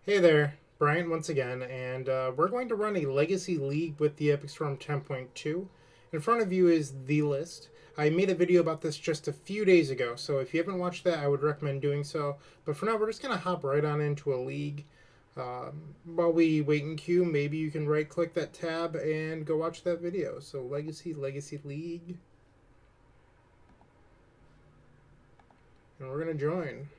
Hey there, Bryant once again, and we're going to run a Legacy League with the Epic Storm 10.2. In front of you is the list. I made a video about this just a few days ago, so if you haven't watched that, I would recommend doing so. But for now, we're just going to hop right on into a league. While we wait in queue, maybe you can right click that tab and go watch that video. So, Legacy League, and we're going to join.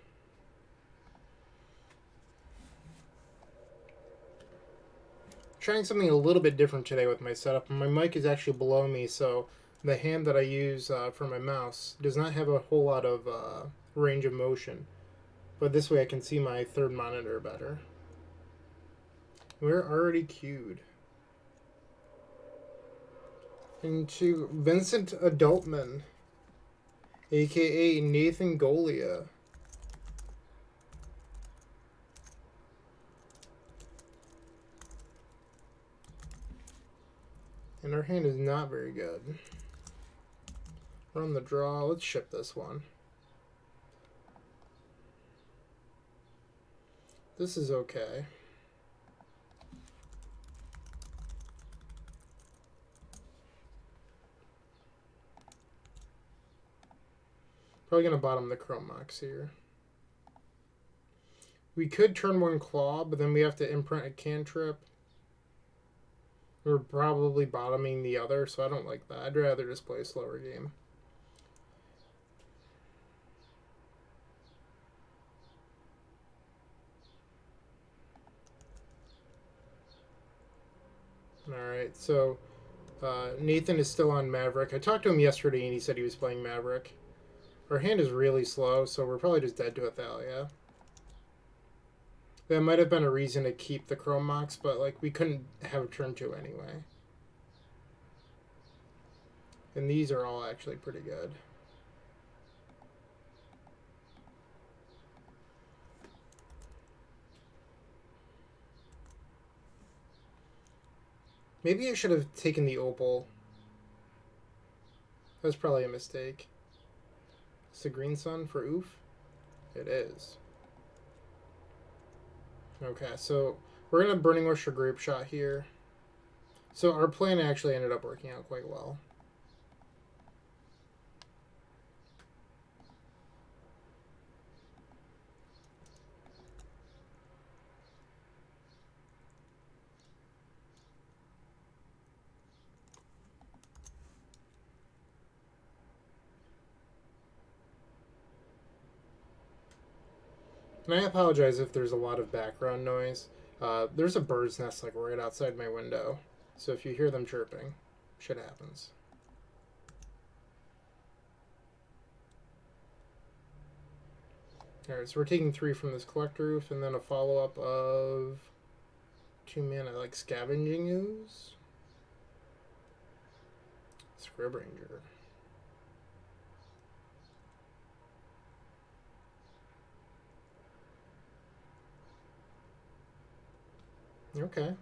Trying something a little bit different today with my setup. My mic is actually below me, so the hand that I use for my mouse does not have a whole lot of range of motion. But this way I can see my third monitor better. We're already queued. Into Vincent Adultman, aka Nathan Golia. And our hand is not very good. Run the draw. Let's ship this one. This is okay. Probably gonna bottom the Chrome Mox here. We could turn one claw, but then we have to imprint a cantrip. We're probably bottoming the other, so I don't like that. I'd rather just play a slower game. Alright, so Nathan is still on Maverick. I talked to him yesterday and he said he was playing Maverick. Our hand is really slow, so we're probably just dead to Athalia. That might have been a reason to keep the Chrome Mox, but like we couldn't have turn 2 anyway. And these are all actually pretty good. Maybe I should have taken the Opal. That was probably a mistake. It's the Green Sun for Oof? It is. Okay, so we're going to Burning Wish or Grape Shot here. So our plan actually ended up working out quite well. And I apologize if there's a lot of background noise. There's a bird's nest like right outside my window. So if you hear them chirping, shit happens. Alright, so we're taking 3 from this Collector Roof and then a follow-up of 2 mana, like Scavenging Ooze. Scrib Ranger. Okay.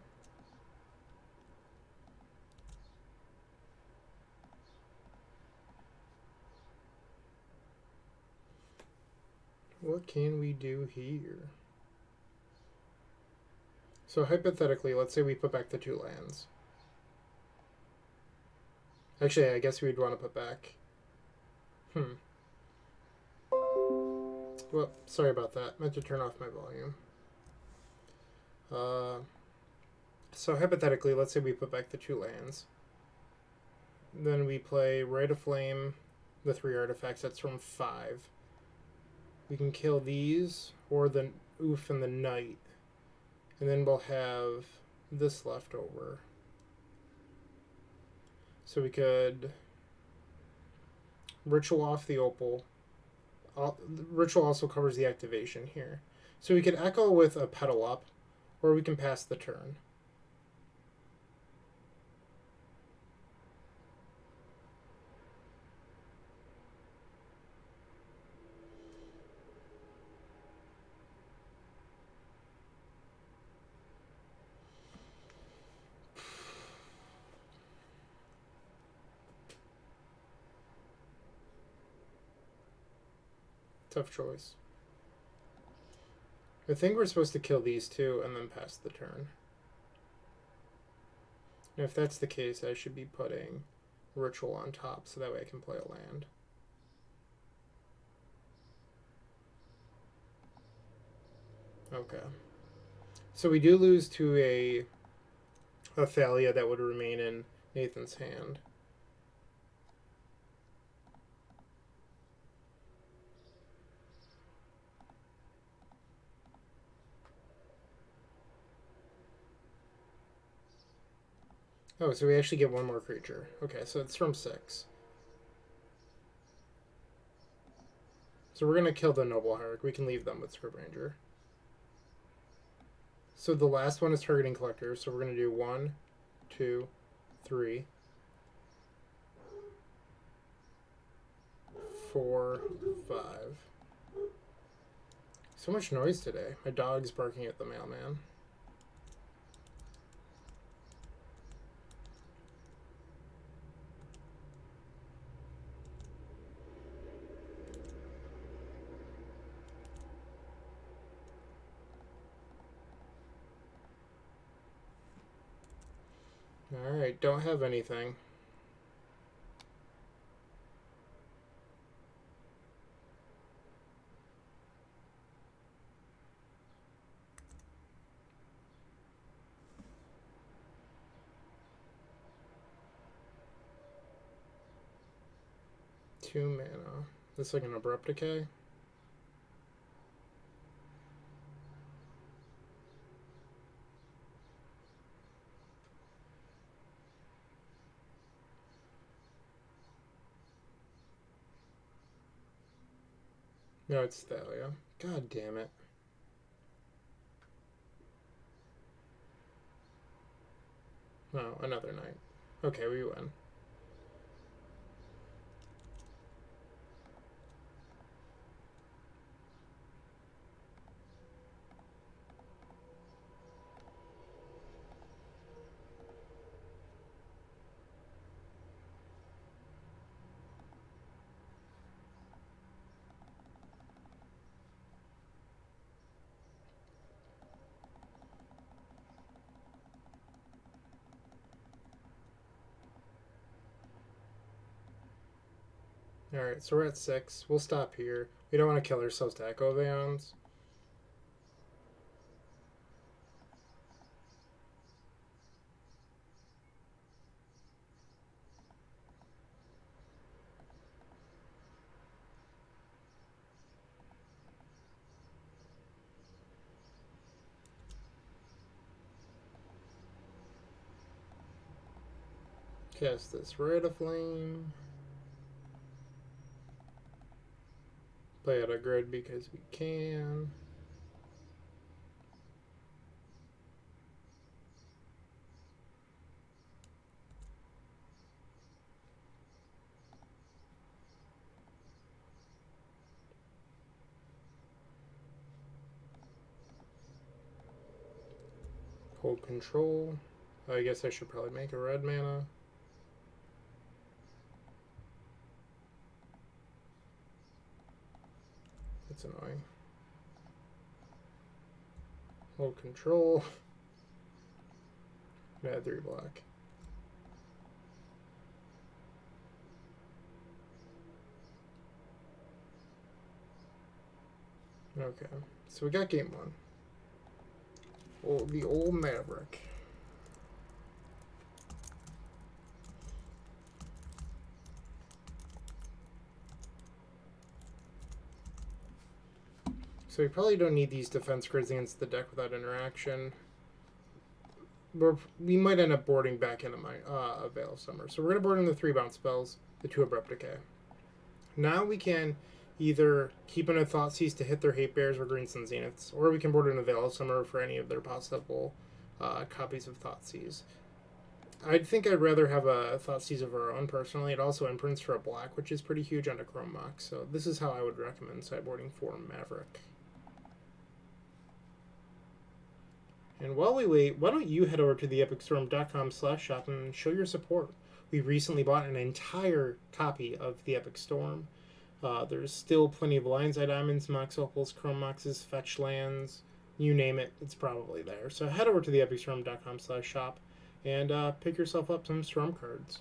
What can we do here? So hypothetically, let's say we put back the 2 lands. Actually, I guess we'd want to put back... Well, sorry about that. Meant to turn off my volume. So hypothetically, let's say we put back the 2 lands. Then we play Rite of Flame, the 3 artifacts. That's from 5. We can kill these, or the Oof and the Knight. And then we'll have this left over. So we could Ritual off the Opal. Ritual also covers the activation here. So we could Echo with a Petal Up, or we can pass the turn. Tough choice. I think we're supposed to kill these two and then pass the turn. And if that's the case, I should be putting Ritual on top so that way I can play a land. Okay. So we do lose to a Thalia that would remain in Nathan's hand. Oh, so we actually get one more creature. Okay, so it's from 6. So we're going to kill the Noble Hierarch. We can leave them with Script Ranger. So the last one is targeting collectors. So we're going to do 1, 2, 3, 4, 5. So much noise today. My dog's barking at the mailman. Alright, don't have anything. Two mana. This like an Abrupt Decay? No, it's Thalia. God damn it. No, another night. Okay, we win. Alright, so we're at 6. We'll stop here. We don't want to kill ourselves to Echo Veons. Cast this Red of Flame. Play out a grid because we can. Hold control. I guess I should probably make a red mana. That's annoying. Hold control. Add 3 black. Okay, so we got game 1. Oh, the old Maverick. So we probably don't need these defense grids against the deck without interaction. We might end up boarding back into my Veil of Summer. So we're going to board in the 3 bounce spells, the 2 Abrupt Decay. Now we can either keep in a Thoughtseize to hit their Hate Bears or Green Sun Zeniths, or we can board in a Veil of Summer for any of their possible copies of Thoughtseize. I think I'd rather have a Thoughtseize of our own personally. It also imprints for a black, which is pretty huge on a Chrome Mox. So this is how I would recommend sideboarding for Maverick. And while we wait, why don't you head over to theepicstorm.com/shop and show your support. We recently bought an entire copy of the Epic Storm. There's still plenty of Lion's Eye Diamonds, Mox Opals, Chrome Moxes, Fetch Lands, You name it, it's probably there. So head over to theepicstorm.com/shop and pick yourself up some Storm cards.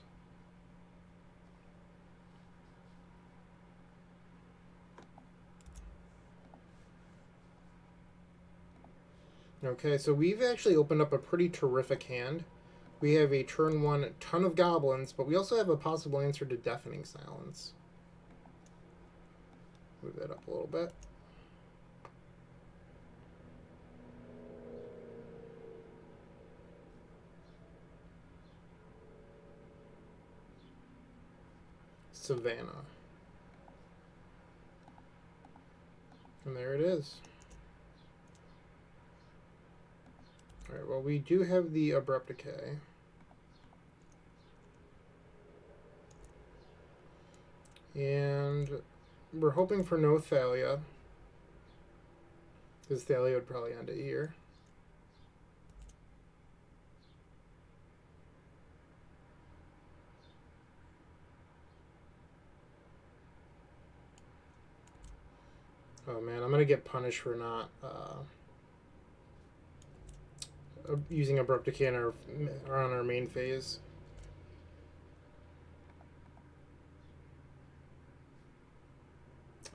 Okay, so we've actually opened up a pretty terrific hand. We have a turn 1 ton of goblins, but we also have a possible answer to Deafening Silence. Move that up a little bit. Savannah. And there it is. Alright, well, we do have the Abrupt Decay. And we're hoping for no Thalia, because Thalia would probably end it here. Oh man, I'm gonna get punished for not using Abrupt Decay on our main phase.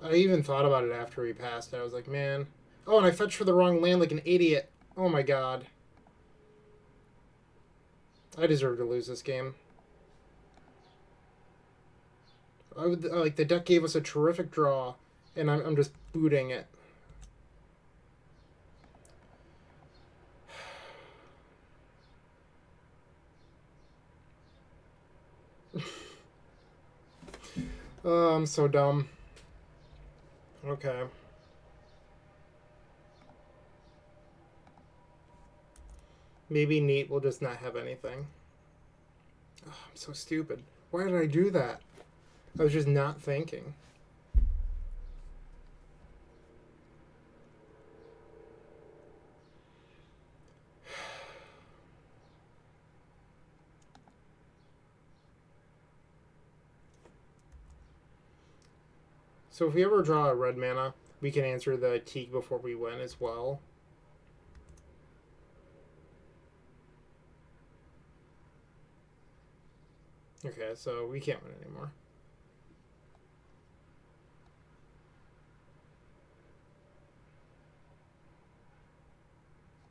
I even thought about it after we passed. I was like, man. Oh, and I fetched for the wrong land like an idiot. Oh my god. I deserve to lose this game. Like, the deck gave us a terrific draw, and I'm just booting it. Oh, I'm so dumb. Okay. Maybe Neat will just not have anything. Oh, I'm so stupid. Why did I do that? I was just not thinking. So if we ever draw a red mana, we can answer the Teak before we win as well. Okay, so we can't win anymore.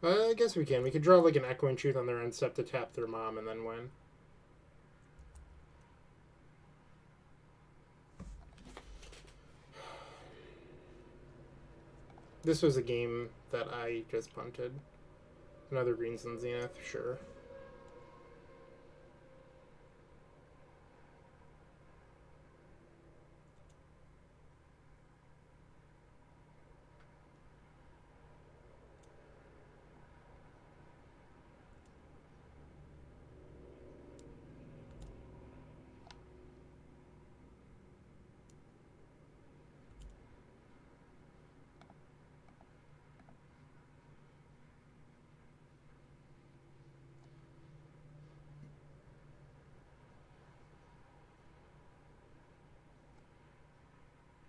I guess we can. We could draw like an Echoing Truth on their end step to tap their mom and then win. This was a game that I just punted. Another Greens and Zenith, sure.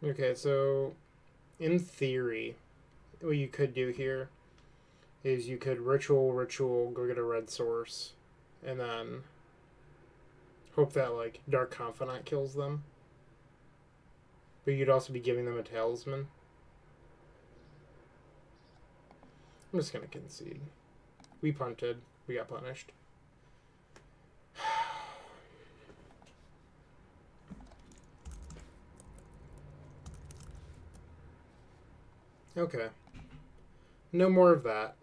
Okay, so in theory, what you could do here is you could ritual, go get a red source, and then hope that like Dark Confidant kills them. But you'd also be giving them a talisman. I'm just gonna concede. We punted. We got punished. Okay. No more of that.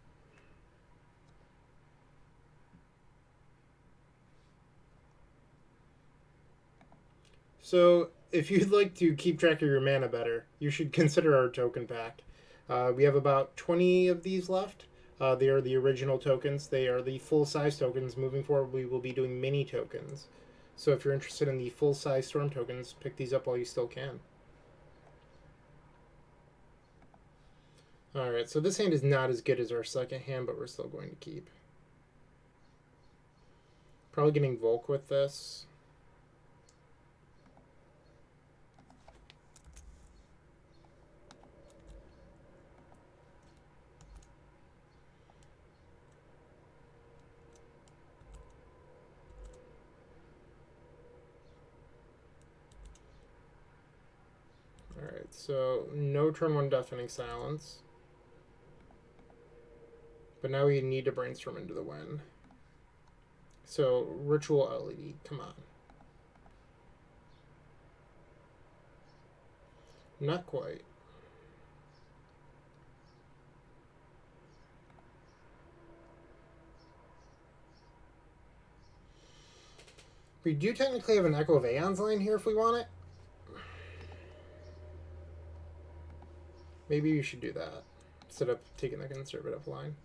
So, if you'd like to keep track of your mana better, you should consider our token pack. We have about 20 of these left. They are the original tokens. They are the full-size tokens. Moving forward, we will be doing mini tokens. So if you're interested in the full-size Storm tokens, pick these up while you still can. Alright, so this hand is not as good as our second hand, but we're still going to keep. Probably getting Volk with this. So, no turn 1 Deafening Silence. But now we need to Brainstorm into the win. So, Ritual LED, come on. Not quite. We do technically have an Echo of Aeon's line here if we want it. Maybe we should do that instead of taking the conservative line.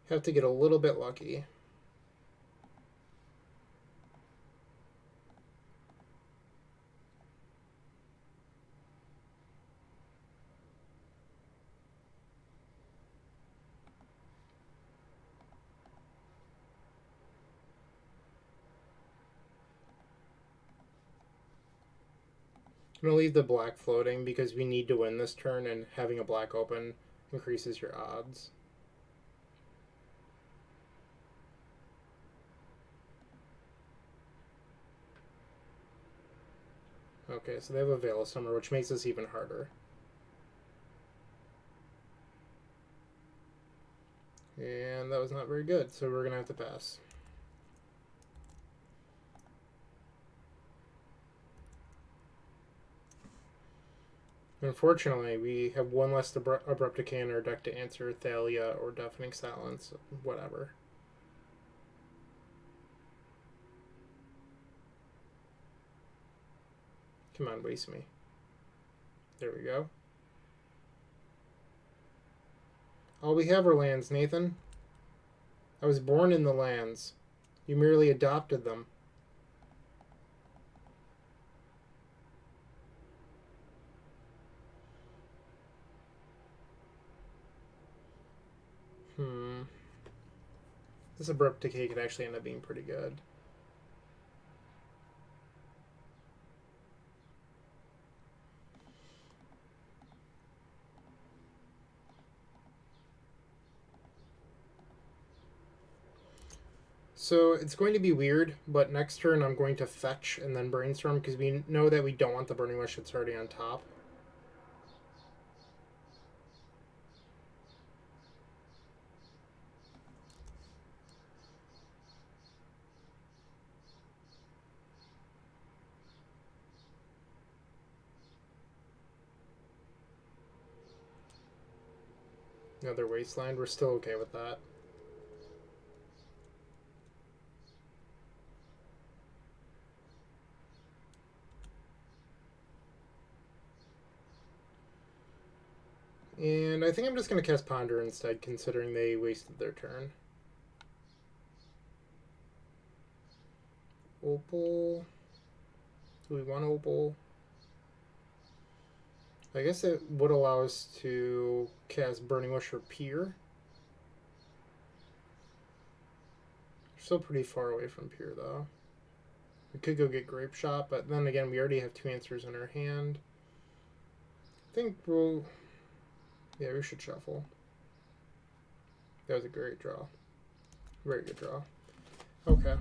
Have to get a little bit lucky. I'm going to leave the black floating because we need to win this turn, and having a black open increases your odds. Okay, so they have a Veil of Summer, which makes this even harder. And that was not very good, so we're going to have to pass. Unfortunately, we have one less Abrupt Decay in our deck to answer Thalia or Deafening Silence, whatever. Come on, waste me. There we go. All we have are lands, Nathan. I was born in the lands. You merely adopted them. This Abrupt Decay could actually end up being pretty good. So it's going to be weird, but next turn I'm going to fetch and then Brainstorm because we know that we don't want the Burning Wish that's already on top. Another Wasteland, we're still okay with that. And I think I'm just going to cast Ponder instead, considering they wasted their turn. Opal. Do we want Opal? I guess it would allow us to cast Burning Wish or Pier. Still pretty far away from Pier, though. We could go get Grape Shot, but then again, we already have 2 answers in our hand. I think we'll... Yeah, we should shuffle. That was a great draw. Very good draw. Okay.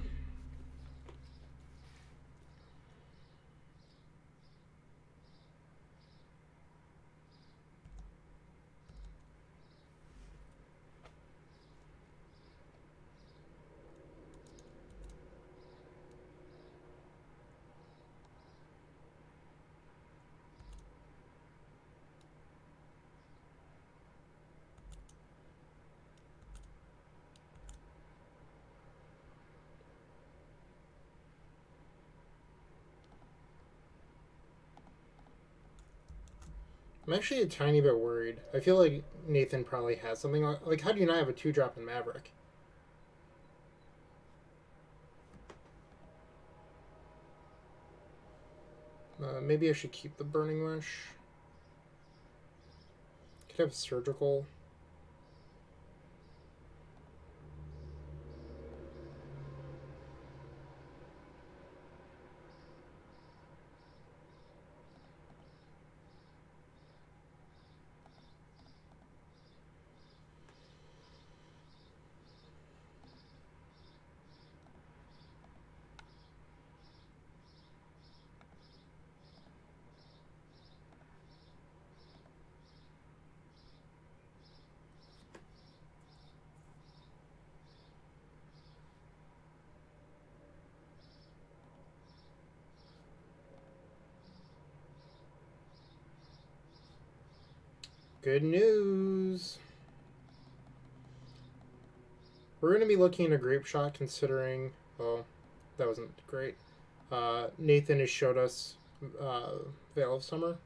I'm actually a tiny bit worried. I feel like Nathan probably has something like how do you not have a 2-drop in Maverick? Maybe I should keep the Burning Wish. Could have surgical. Good news. We're going to be looking at a grape shot considering, well, that wasn't great. Nathan has showed us Veil of Summer.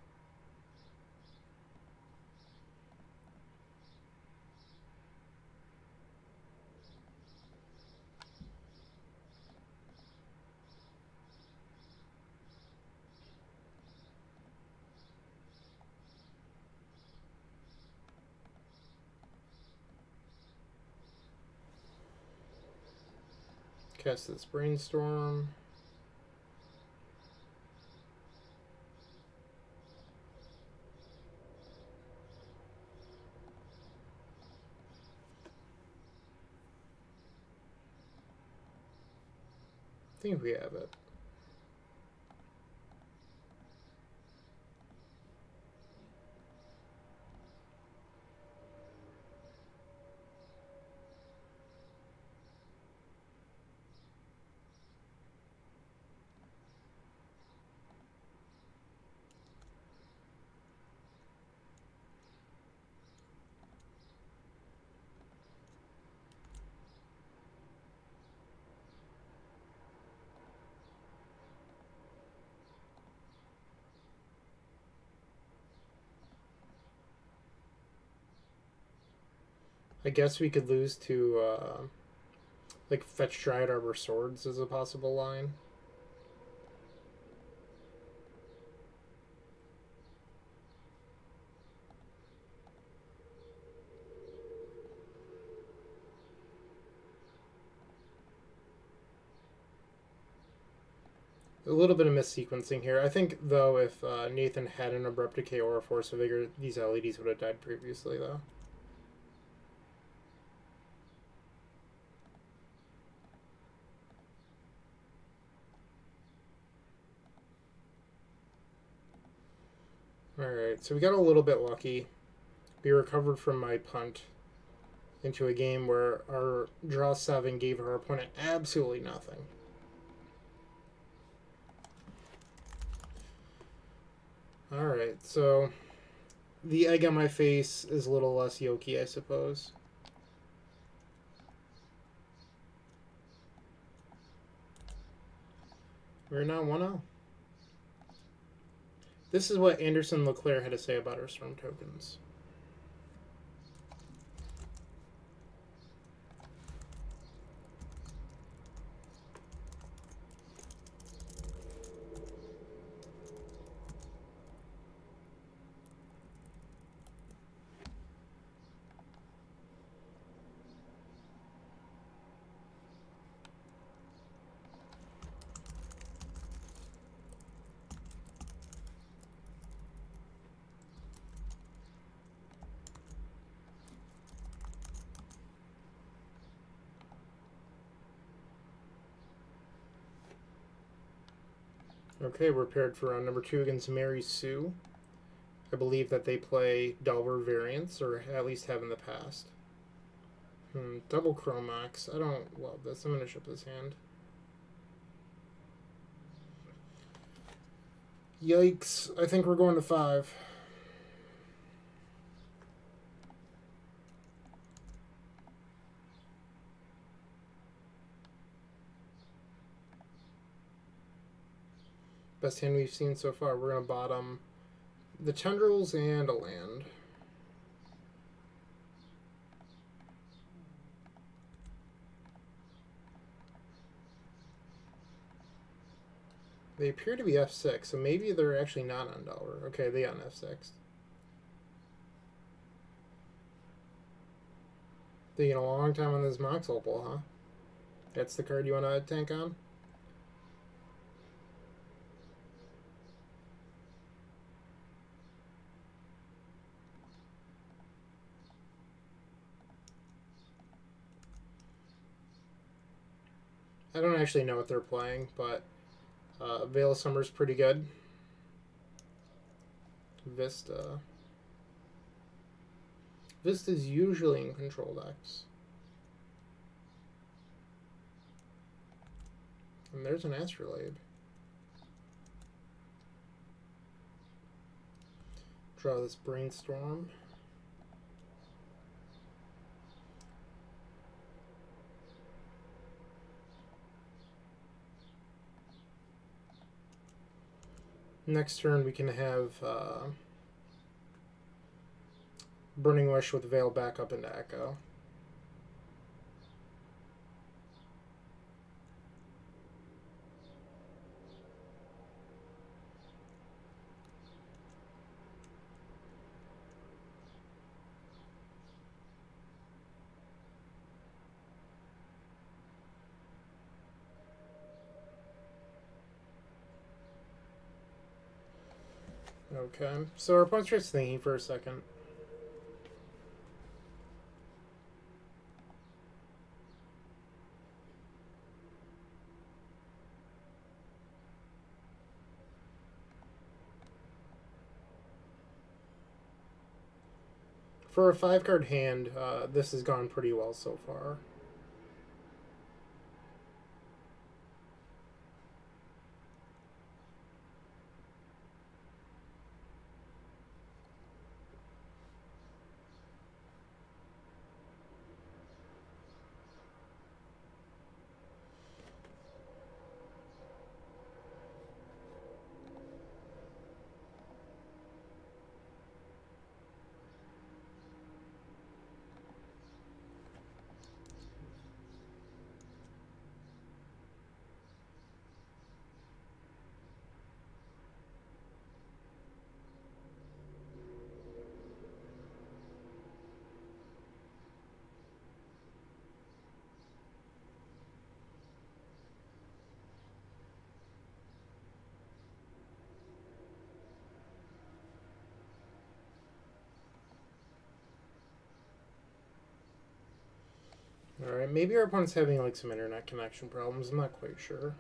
Cast this Brainstorm. I think we have it. I guess we could lose to like Fetch Dryad Arbor Swords as a possible line. A little bit of missequencing here. I think, though, if Nathan had an Abrupt Decay or a Force of Vigor, these LEDs would have died previously, though. Alright, so we got a little bit lucky. We recovered from my punt into a game where our draw 7 gave our opponent absolutely nothing. Alright, so the egg on my face is a little less yolky, I suppose. We're now 1-0. This is what Anderson Leclerc had to say about our Storm tokens. Okay, we're paired for round number 2 against Mary Sue. I believe that they play Delver variants, or at least have in the past. Double Chromax. I don't love this. I'm going to ship this hand. Yikes. I think we're going to 5. Best hand we've seen so far. We're going to bottom the Tendrils and a land. They appear to be F6, so maybe they're actually not on Delver. Okay, they on F6. Taking a long time on this Mox Opal, huh? That's the card you want to tank on? I don't actually know what they're playing, but Veil of Summer's pretty good. Vista. Vista's usually in control decks. And there's an Astrolabe. Draw this Brainstorm. Next turn we can have Burning Wish with Veil back up into Echo. Okay, so our opponent's just thinking for a second. For a 5-card hand, this has gone pretty well so far. Alright, maybe our opponent's having like some internet connection problems, I'm not quite sure.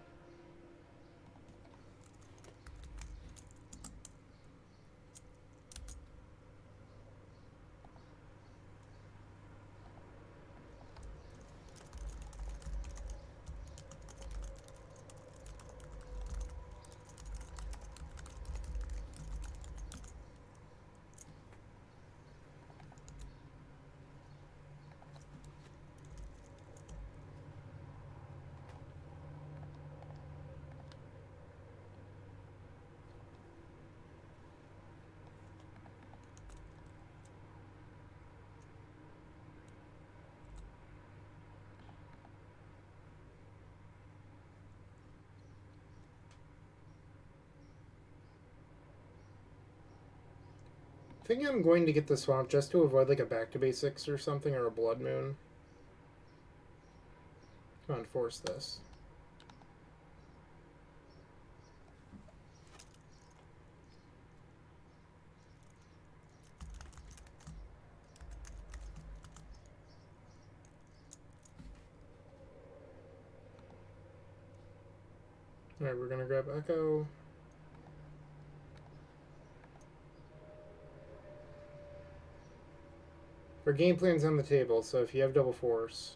I think I'm going to get the Swamp just to avoid like a Back to Basics or something, or a Blood Moon. Come on, force this. Alright, we're gonna grab Echo. Our game plan's on the table, so if you have double force.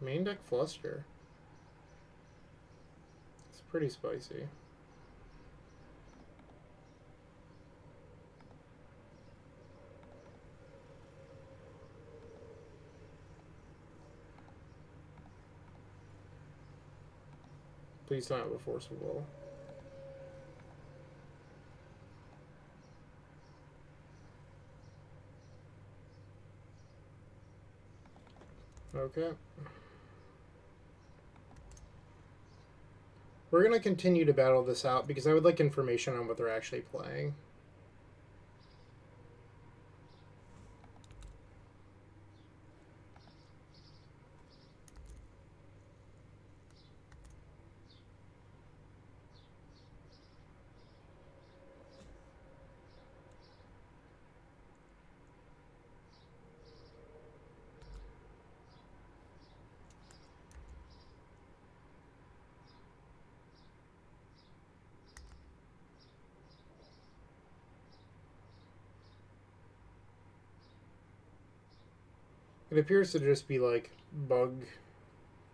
Main deck Fluster. It's pretty spicy. Please don't have a Force of Will. Okay. We're going to continue to battle this out because I would like information on what they're actually playing. It appears to just be like bug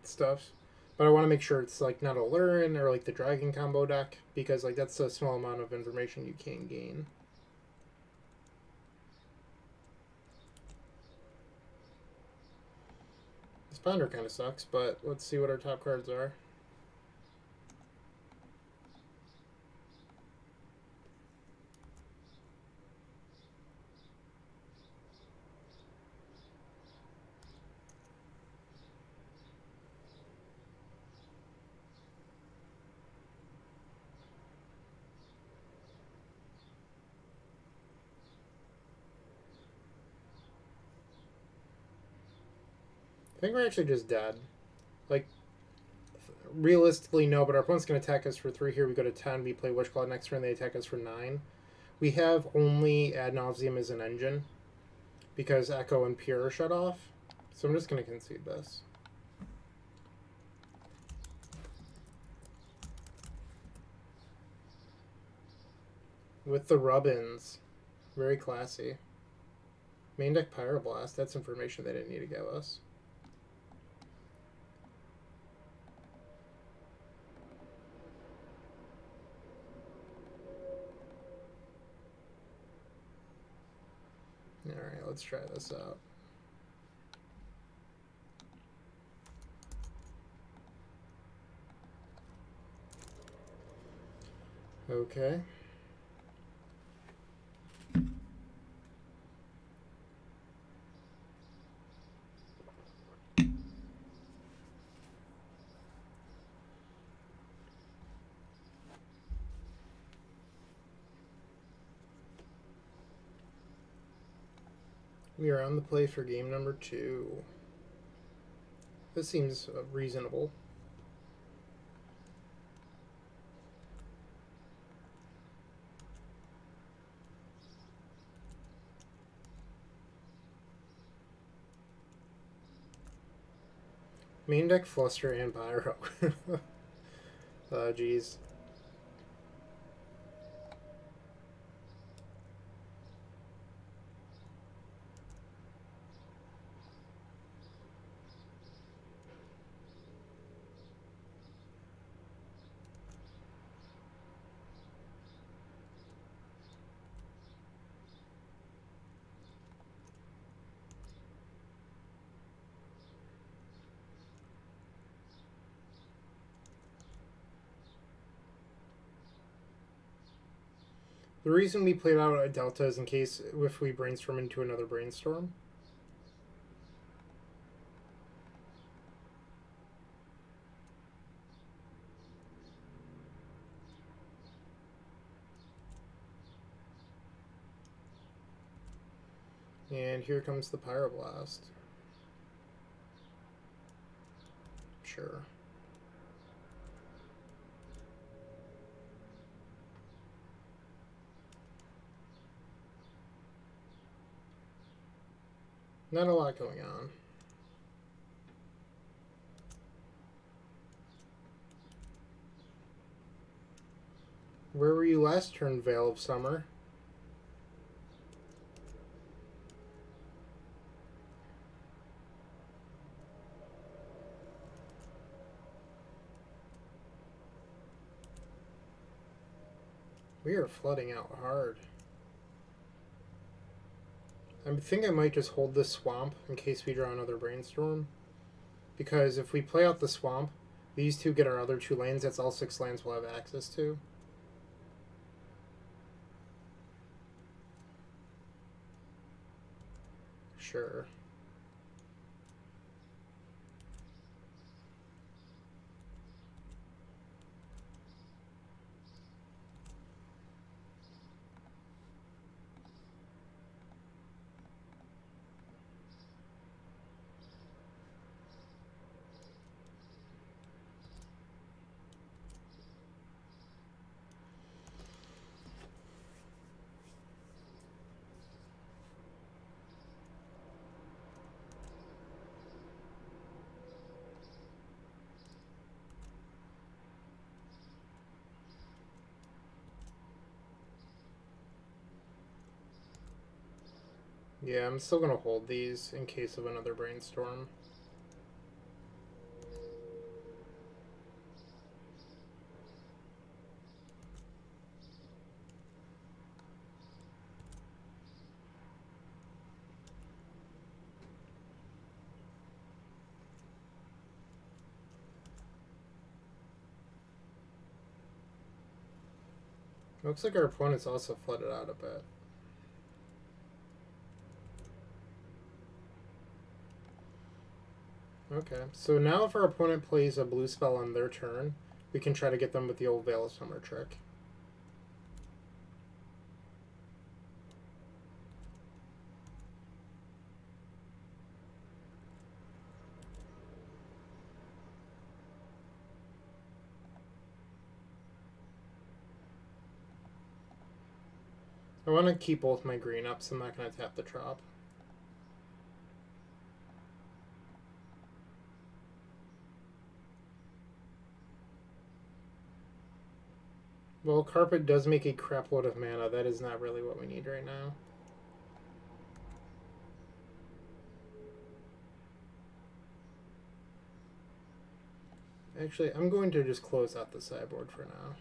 stuff, but I want to make sure it's like not a Lurin or like the Dragon combo deck because like that's a small amount of information you can gain. This Ponder kind of sucks, but let's see what our top cards are. I think we're actually just dead. Like, realistically, no, but our opponent's going to attack us for 3 here. We go to 10. We play Witchclaw next turn. They attack us for 9. We have only Ad Nauseam as an engine because Echo and Pure are shut off. So I'm just going to concede this. With the Rubbins. Very classy. Main deck Pyroblast. That's information they didn't need to give us. Alright, let's try this out. Okay. We are on the play for game number 2. This seems reasonable. Main deck Fluster and Pyro. Jeez. The reason we played out a Delta is in case if we brainstorm into another brainstorm. And here comes the Pyroblast. Sure. Not a lot going on. Where were you last turn, Veil of Summer? We are flooding out hard. I think I might just hold this swamp in case we draw another brainstorm. Because if we play out the swamp, these two get our other 2 lands. That's all 6 lands we'll have access to. Sure. Yeah, I'm still going to hold these in case of another brainstorm. Looks like our opponent's also flooded out a bit. Okay, so now if our opponent plays a blue spell on their turn, we can try to get them with the old Veil of Summer trick. I want to keep both my green up, so I'm not going to tap the drop. Well, Carpet does make a crapload of mana. That is not really what we need right now. Actually, I'm going to just close out the sideboard for now.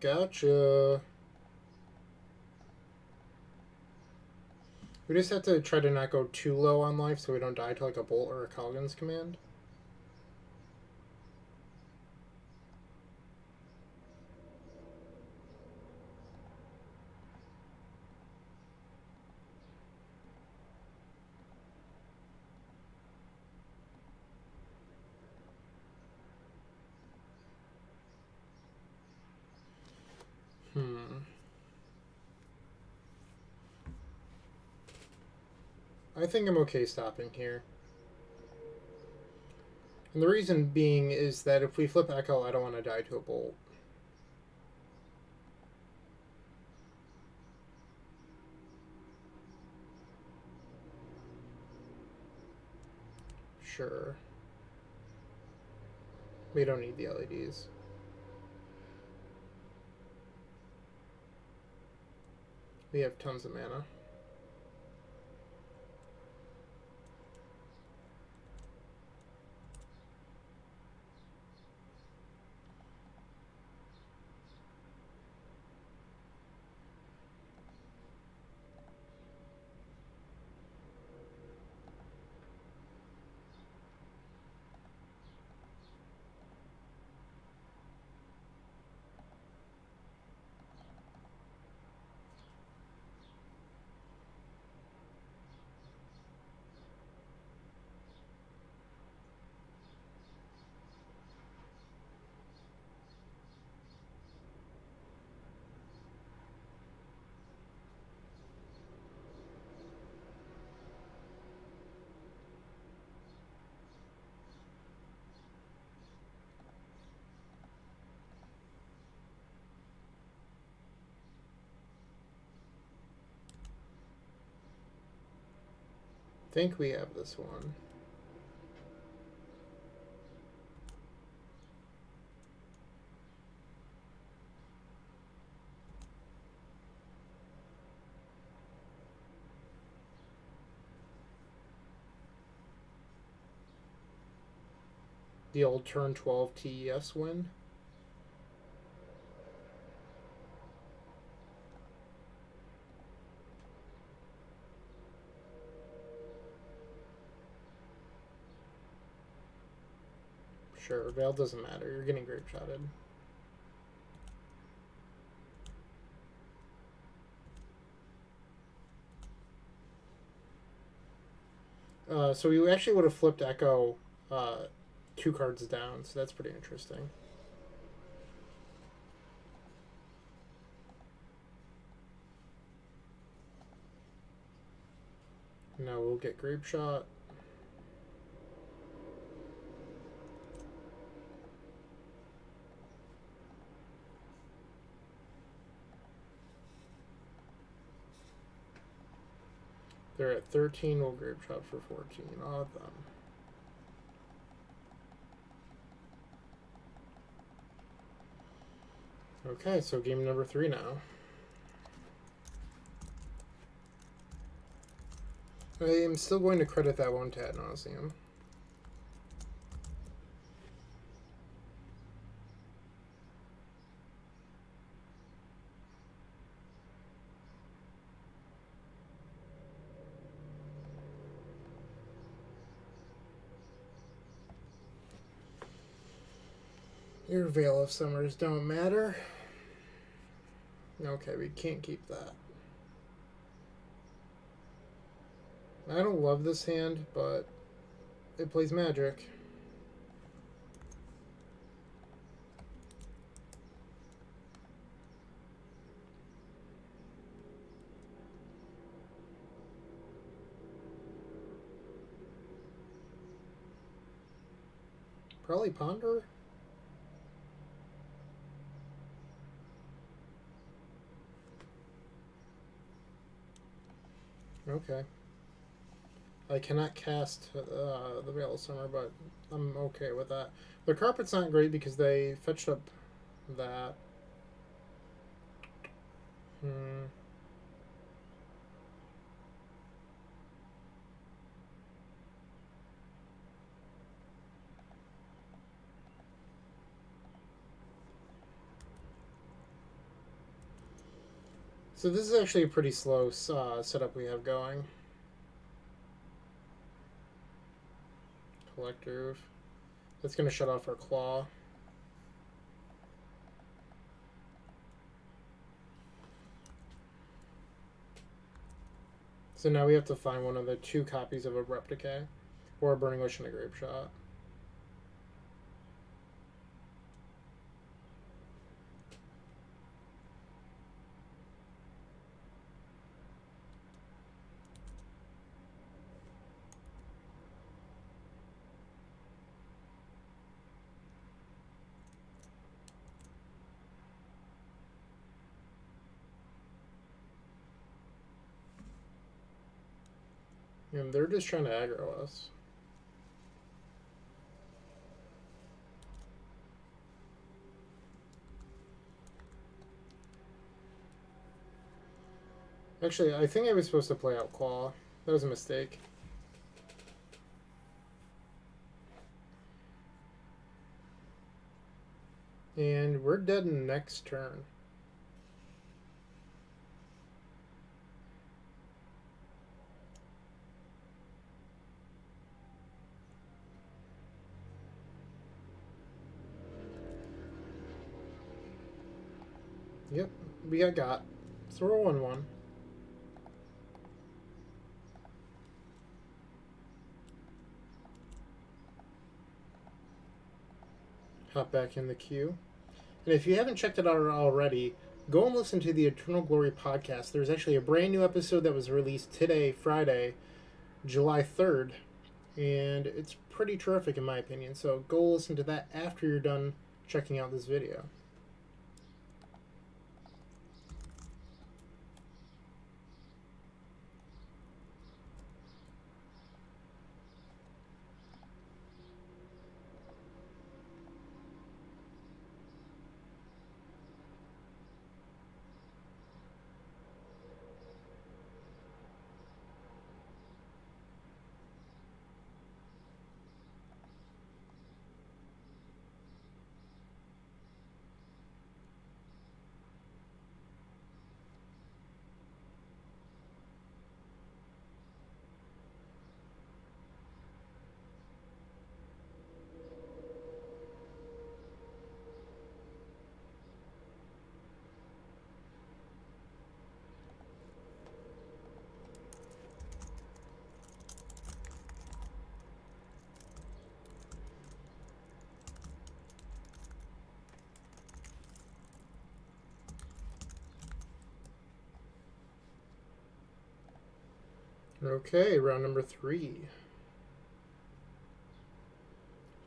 Gotcha. We just have to try to not go too low on life so we don't die to like a Bolt or a Calgan's command. I think I'm okay stopping here. And the reason being is that if we flip Echo, I don't want to die to a Bolt. Sure. We don't need the LEDs. We have tons of mana. I think we have this one. The old turn 12 TES win. Sure, Veil doesn't matter. You're getting grape shotted. So we actually would have flipped Echo 2 cards down, so that's pretty interesting. Now we'll get Grape Shot. They're at 13, we'll Grape Shot for 14. Odd them. Okay, so game number 3 now. I am still going to credit that one to ad nauseum. Your Veil of Summers don't matter. Okay, we can't keep that. I don't love this hand, but it plays Magic. Probably Ponder? Okay. I cannot cast the Veil of Summer, but I'm okay with that. The Carpet's not great because they fetched up that. So this is actually a pretty slow setup we have going. Collective. That's going to shut off our Claw. So now we have to find one of the 2 copies of Abrupt Decay or a Burning Wish and a Grape Shot. And they're just trying to aggro us. Actually, I think I was supposed to play out Claw. That was a mistake. And we're dead next turn. Yep, we got. So we're 1-1. Hop back in the queue. And if you haven't checked it out already, go and listen to the Eternal Glory podcast. There's actually a brand new episode that was released today, Friday, July 3rd. And it's pretty terrific in my opinion. So go listen to that after you're done checking out this video. Okay, round number 3.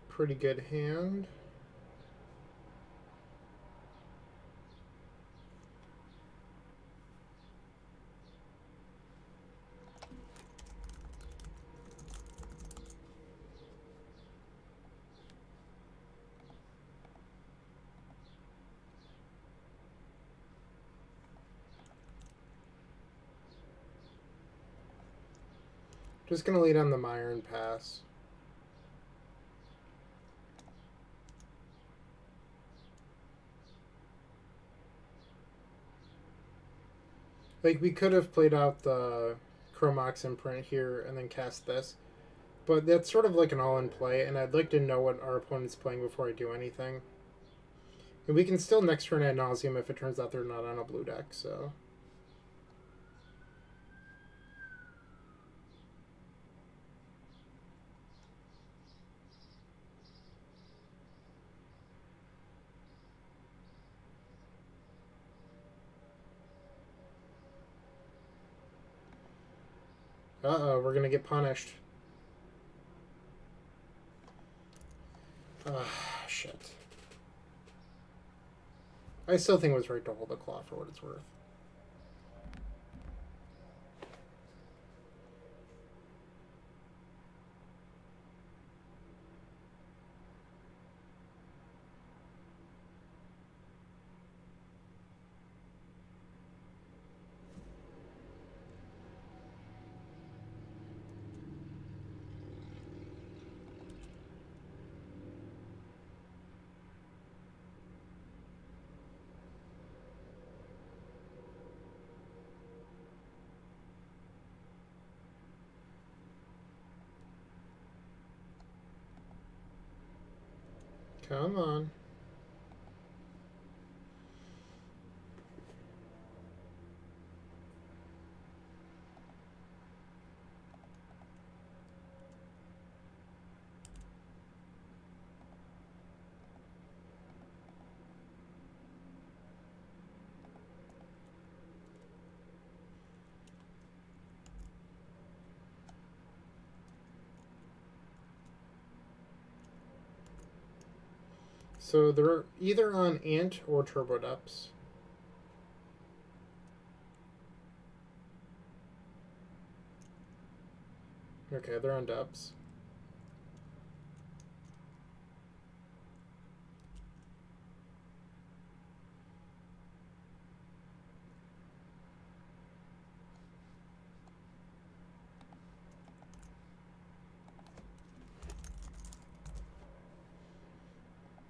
Pretty good hand. Just gonna lead on the Meyer and pass. Like, we could have played out the Chromox imprint here and then cast this. But that's sort of like an all-in play, and I'd like to know what our opponent's playing before I do anything. And we can still next turn ad nauseum if it turns out they're not on a blue deck, so... Uh-oh, we're gonna get punished. Ah, shit. I still think it was right to hold the claw for what it's worth. Come on. So they're either on Ant or Turbo Depths. Okay, they're on Depths.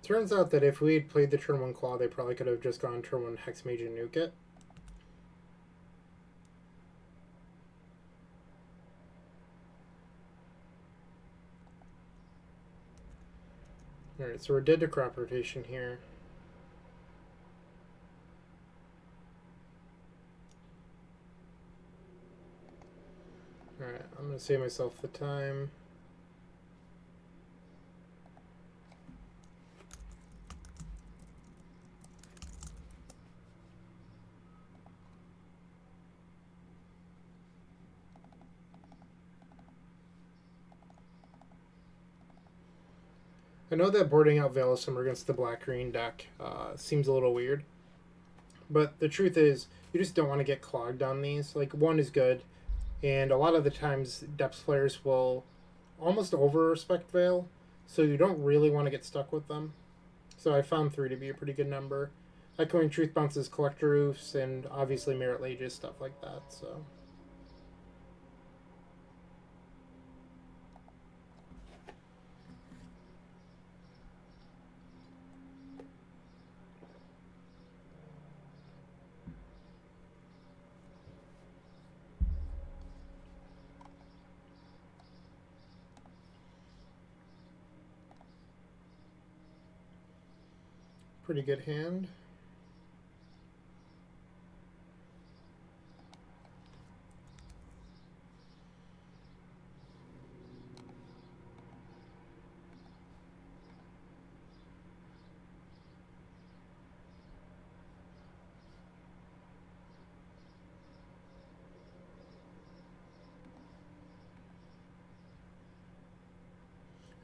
Turns out that if we had played the turn 1 Claw, they probably could have just gone turn 1 Hex Mage and nuke it. Alright, so we're dead to crop rotation here. Alright, I'm going to save myself the time. I know that boarding out Veil of Summer against the black-green deck seems a little weird. But the truth is, you just don't want to get clogged on these. Like, 1 is good, and a lot of the times, Depths players will almost over-respect Veil, so you don't really want to get stuck with them. So I found 3 to be a pretty good number. Echoing Truth bounces Collector Roofs, and obviously Merit Lages, stuff like that, so... Pretty good hand.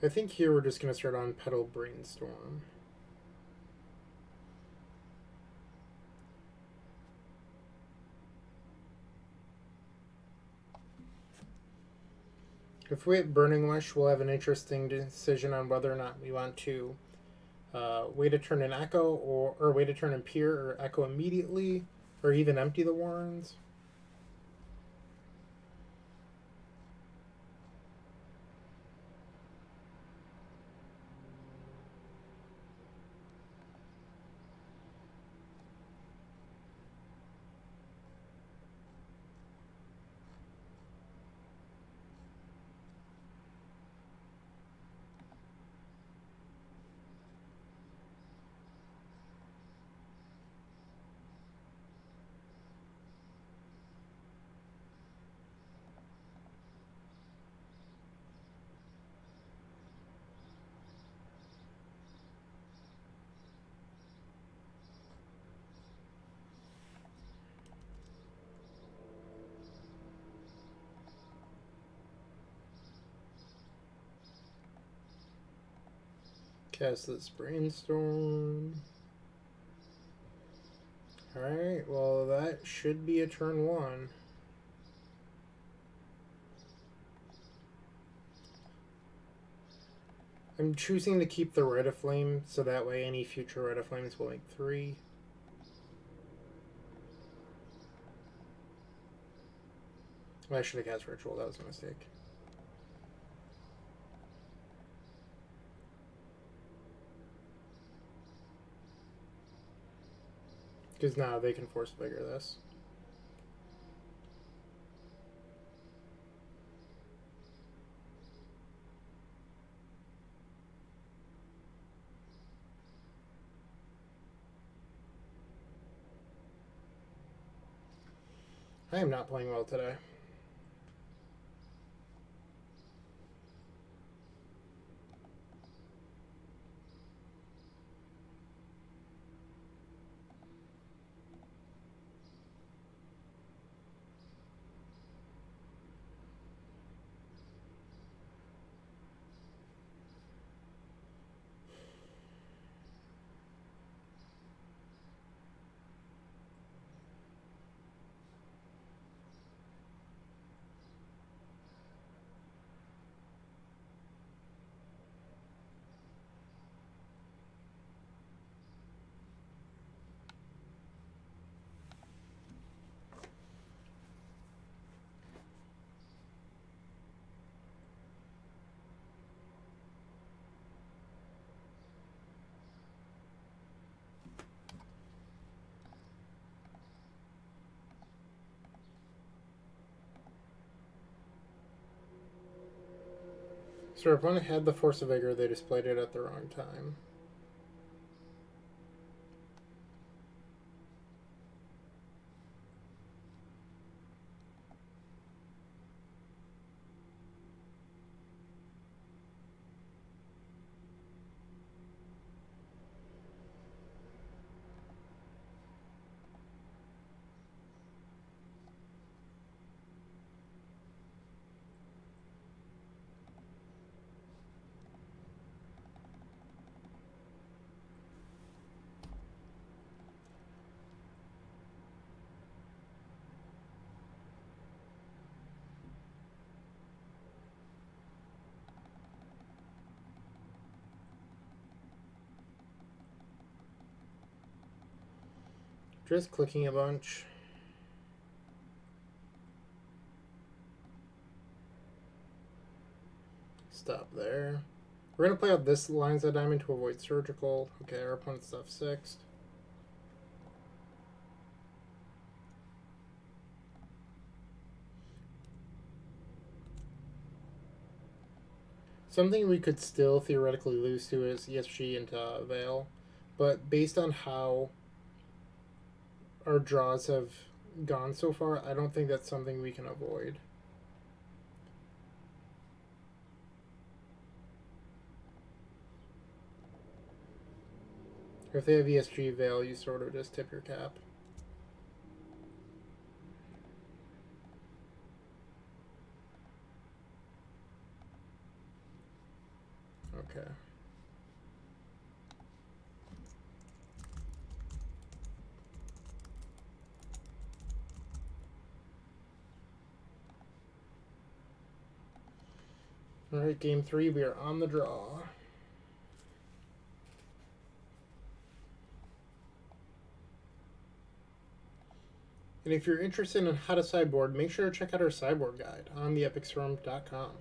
I think here we're just going to start on Petal Brainstorm. If we hit Burning Wish, we'll have an interesting decision on whether or not we want to wait a turn in Echo, or wait a turn in Peer, or Echo immediately, or even empty the Warrens. Cast this Brainstorm. Alright, well that should be a turn 1. I'm choosing to keep the Red of Flame, so that way any future Red of Flames will make 3. I should have cast Ritual, that was a mistake. Because now they can Force Vigor this. I am not playing well today. So our opponent had the Force of Vigor, they displayed it at the wrong time. Just clicking a bunch. Stop there. We're going to play out this Lion's Eye Diamond to avoid Surgical. Okay, our opponent's stuff 6th. Something we could still theoretically lose to is ESG into Veil, but based on how our draws have gone so far, I don't think that's something we can avoid. If they have ESG Veil, you sort of just tip your cap. Okay. All right, game 3, we are on the draw. And if you're interested in how to sideboard, make sure to check out our sideboard guide on theepicstorm.com.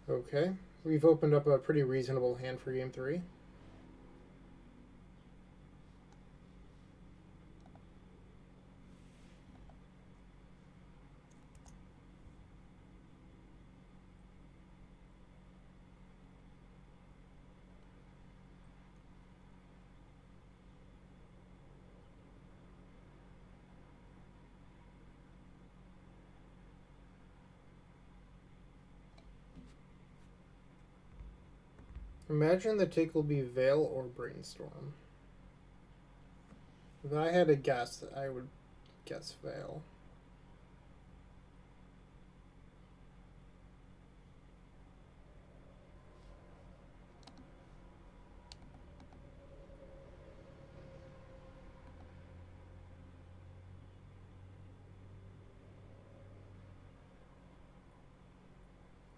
Okay, we've opened up a pretty reasonable hand for game 3. Imagine the take will be Veil or Brainstorm. If I had to guess, I would guess Veil.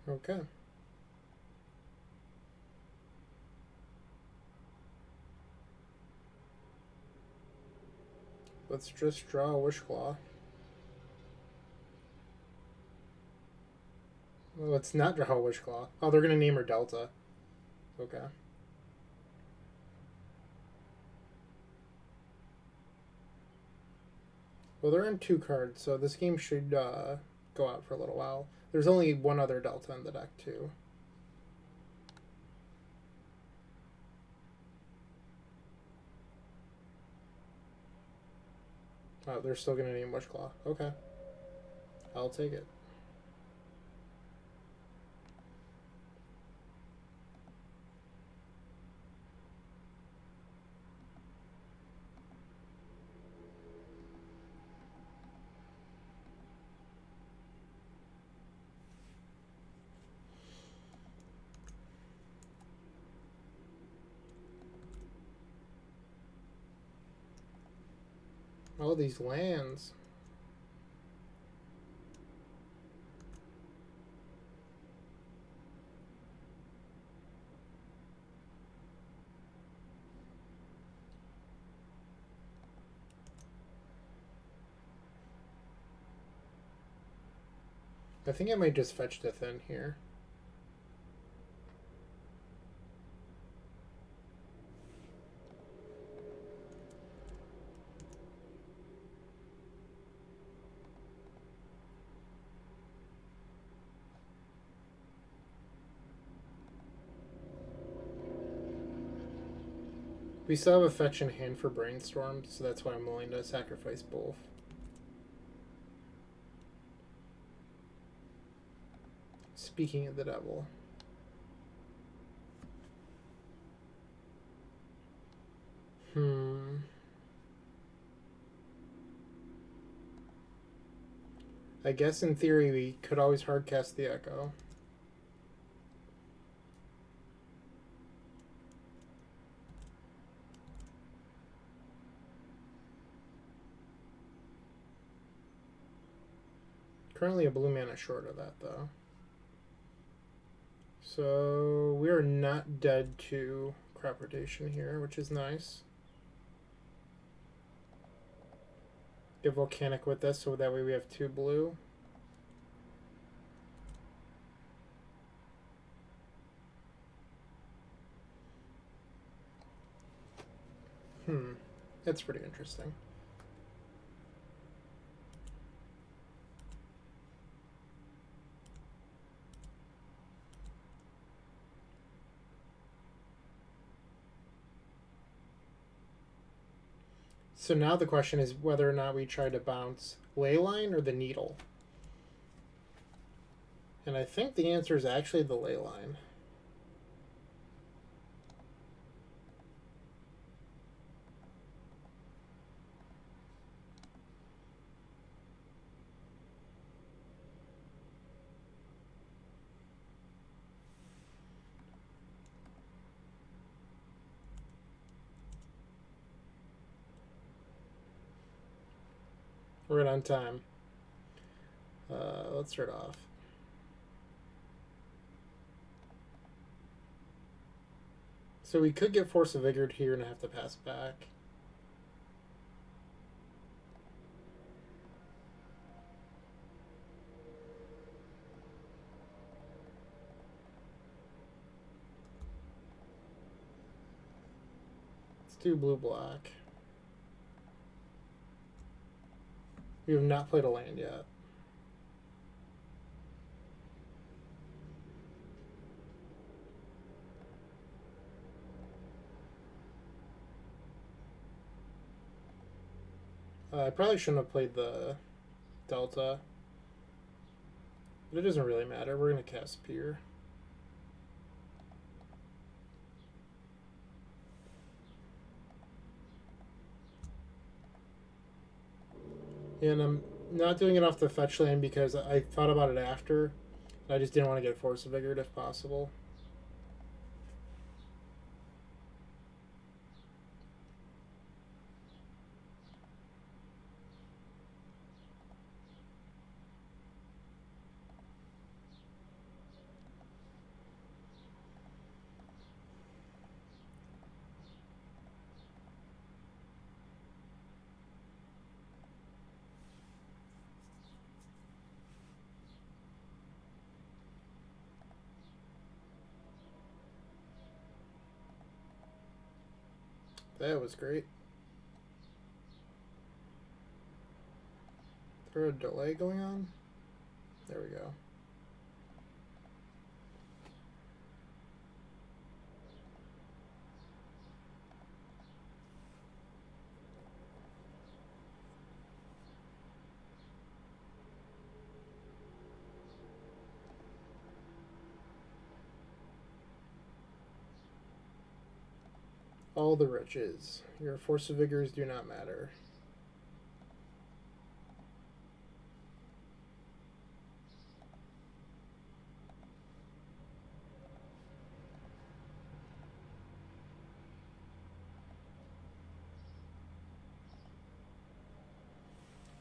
Okay. Let's just draw a Wishclaw. Well, let's not draw a Wishclaw. Oh, they're going to name her Delta. Okay. Well, they're in 2 cards, so this game should go out for a little while. There's only one other Delta in the deck, too. Oh, they're still going to name Wishclaw. Okay. I'll take it. All these lands. I think I might just fetch the Thin here. We still have a fetch in hand for Brainstorm, so that's why I'm willing to sacrifice both. Speaking of the devil. I guess in theory we could always hardcast the Echo. Currently a blue mana short of that, though. So we are not dead to crop rotation here, which is nice. Get Volcanic with this, so that way we have 2 blue. That's pretty interesting. So now the question is whether or not we try to bounce Leyline or the Needle. And I think the answer is actually the Leyline. We're right on time. Let's start off. So we could get Force of Vigor here and have to pass back. Let's do blue-black. We have not played a land yet. I probably shouldn't have played the Delta. But it doesn't really matter. We're going to cast Pier. And I'm not doing it off the fetch land because I thought about it after. I just didn't want to get Force of Vigor if possible. That was great. Is there a delay going on? There we go. All the riches. Your Force of Vigors do not matter.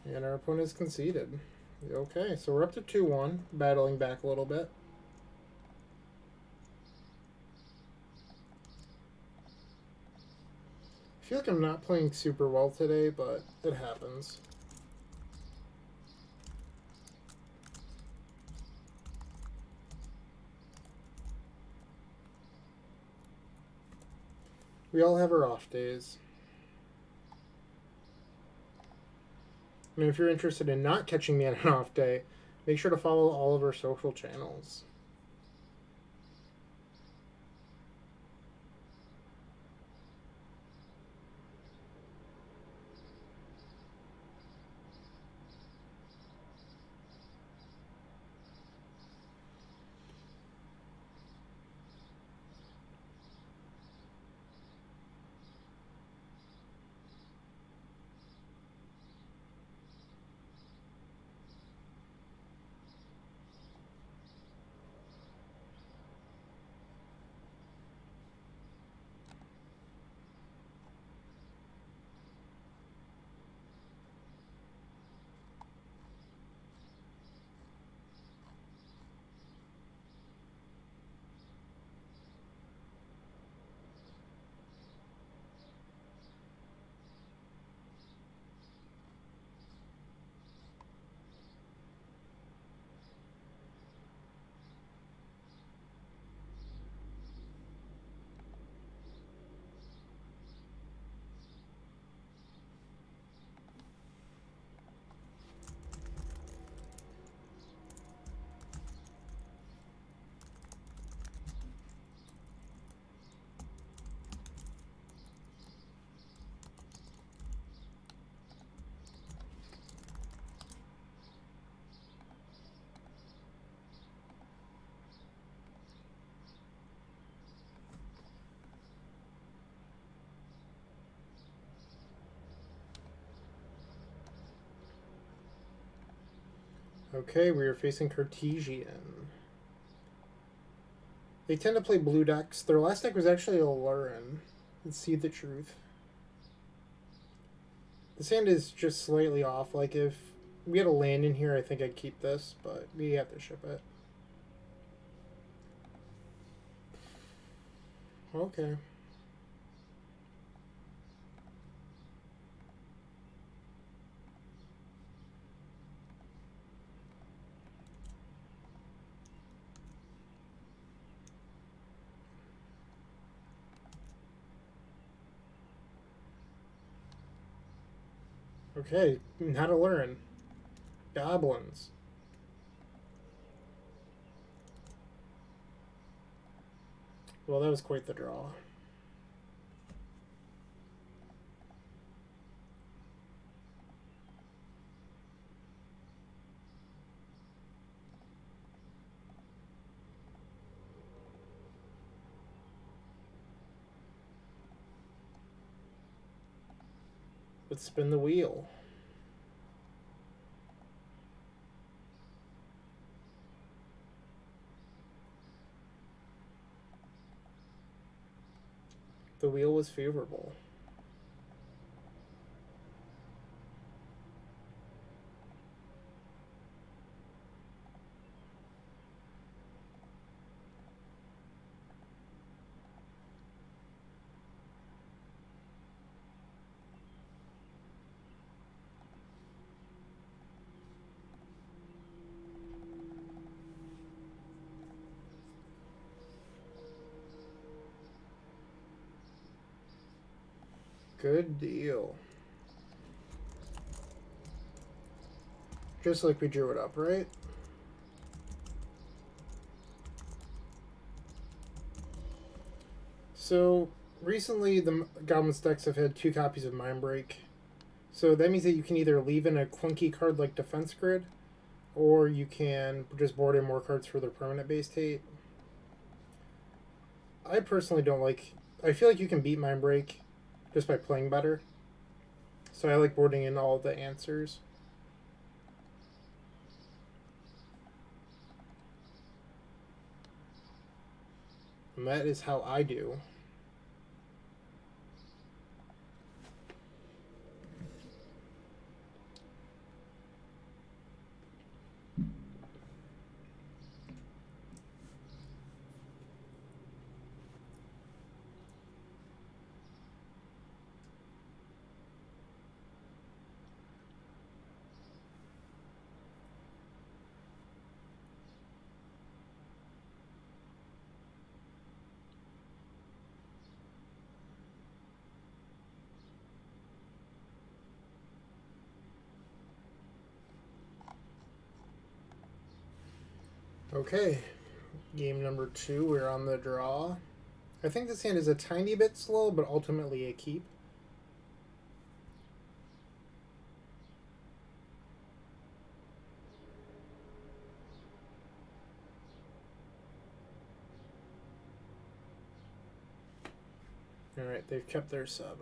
And our opponent's conceded. Okay, so we're up to 2-1, battling back a little bit. I feel like I'm not playing super well today, but it happens. We all have our off days. And if you're interested in not catching me on an off day, make sure to follow all of our social channels. Okay, we are facing Cartesian. They tend to play blue decks. Their last deck was actually a Lurin. Let's see the truth. The sand is just slightly off. Like, if we had a land in here, I think I'd keep this, but we have to ship it. Okay. Okay, how to learn. Goblins. Well, that was quite the draw. Let's spin the wheel. The wheel was favorable. Good deal. Just like we drew it up, right? So, recently the Goblins decks have had 2 copies of Mindbreak. So that means that you can either leave in a clunky card like Defense Grid, or you can just board in more cards for their permanent base state. I personally don't like... I feel like you can beat Mindbreak just by playing better. So I like boarding in all the answers. And that is how I do. Okay, game number 2, we're on the draw. I think this hand is a tiny bit slow, but ultimately a keep. Alright, they've kept their 7.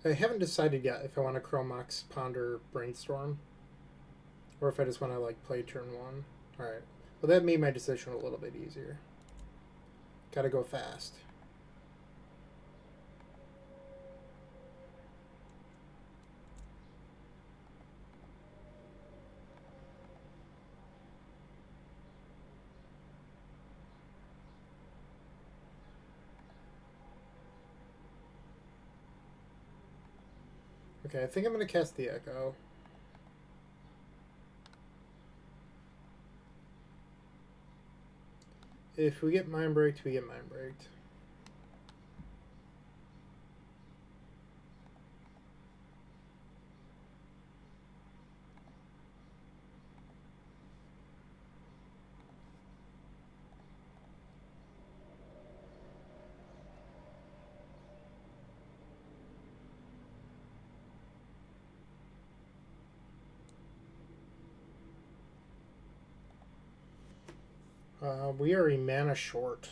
I haven't decided yet if I want to Chromox, Ponder, Brainstorm, or if I just want to like play turn 1. Alright, well that made my decision a little bit easier. Gotta go fast. Okay, I think I'm going to cast the Echo. If we get Mind Breaked, we get Mind Breaked. We are a mana short.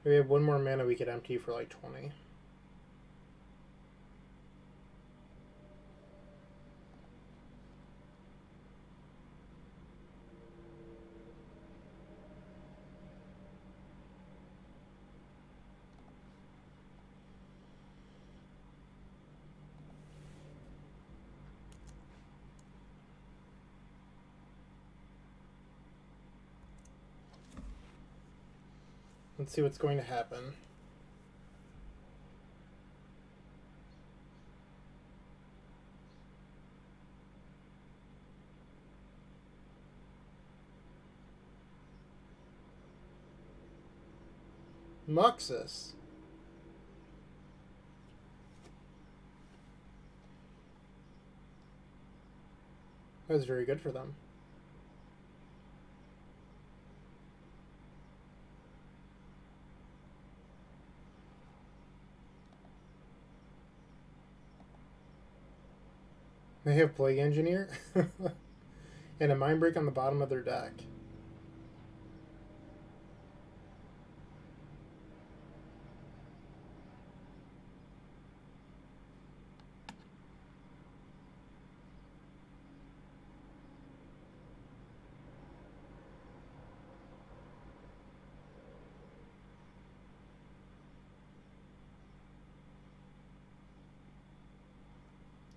We have 1 more mana we could empty for like 20. Let's see what's going to happen. Muxus. That was very good for them. They have Plague Engineer and a Mind Break on the bottom of their deck.